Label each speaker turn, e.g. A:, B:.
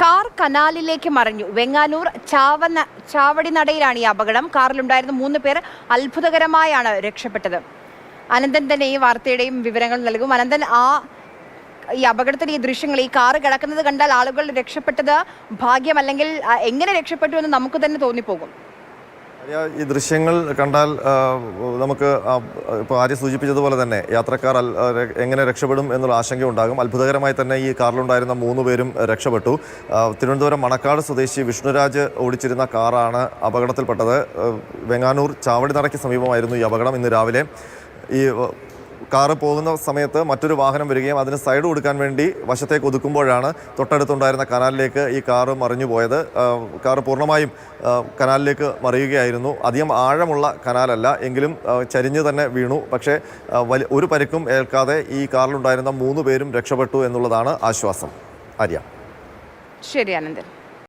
A: Car കനാലിലേക്ക് മറിഞ്ഞു. വെങ്ങാനൂർ ചാവടിനടയിലാണ് ഈ അപകടം. കാറിലുണ്ടായിരുന്ന 3 പേർ അത്ഭുതകരമായാണ് രക്ഷപ്പെട്ടത്. അനന്തൻ തന്നെ ഈ വാർത്തയുടെയും വിവരങ്ങൾ നൽകും. അനന്തൻ, ഈ അപകടത്തിൽ ഈ ദൃശ്യങ്ങൾ, ഈ കാറ് കിടക്കുന്നത് കണ്ടാൽ ആളുകൾ രക്ഷപ്പെട്ടത് ഭാഗ്യം, അല്ലെങ്കിൽ എങ്ങനെ രക്ഷപ്പെട്ടു എന്ന് നമുക്ക് തന്നെ തോന്നിപ്പോകും.
B: ഈ ദൃശ്യങ്ങൾ കണ്ടാൽ നമുക്ക് ഇപ്പോൾ ആര്യ സൂചിപ്പിച്ചതുപോലെ തന്നെ യാത്രക്കാർ എങ്ങനെ രക്ഷപ്പെടും എന്നുള്ള ആശങ്ക ഉണ്ടാകും. അത്ഭുതകരമായി തന്നെ ഈ കാറിലുണ്ടായിരുന്ന 3 പേരും രക്ഷപ്പെട്ടു. തിരുവനന്തപുരം മണക്കാട് സ്വദേശി വിഷ്ണുരാജ് ഓടിച്ചിരുന്ന കാറാണ് അപകടത്തിൽപ്പെട്ടത്. വെങ്ങാനൂർ ചാവടിനടയ്ക്ക് സമീപമായിരുന്നു ഈ അപകടം. ഇന്ന് രാവിലെ ഈ കാറ് പോകുന്ന സമയത്ത് മറ്റൊരു വാഹനം വരികയും അതിന് സൈഡ് കൊടുക്കാൻ വേണ്ടി വശത്തേക്ക് ഒതുക്കുമ്പോഴാണ് തൊട്ടടുത്തുണ്ടായിരുന്ന കനാലിലേക്ക് ഈ കാറ് മറിഞ്ഞു പോയത്. കാറ് പൂർണ്ണമായും കനാലിലേക്ക് മറിയുകയായിരുന്നു. അധികം ആഴമുള്ള കനാലല്ല, എങ്കിലും ചരിഞ്ഞ് തന്നെ വീണു. പക്ഷേ ഒരു പരിക്കും ഏൽക്കാതെ ഈ കാറിലുണ്ടായിരുന്ന 3 പേരും രക്ഷപ്പെട്ടു എന്നുള്ളതാണ് ആശ്വാസം. ആര്യ.
A: ശരി അനന്തൻ.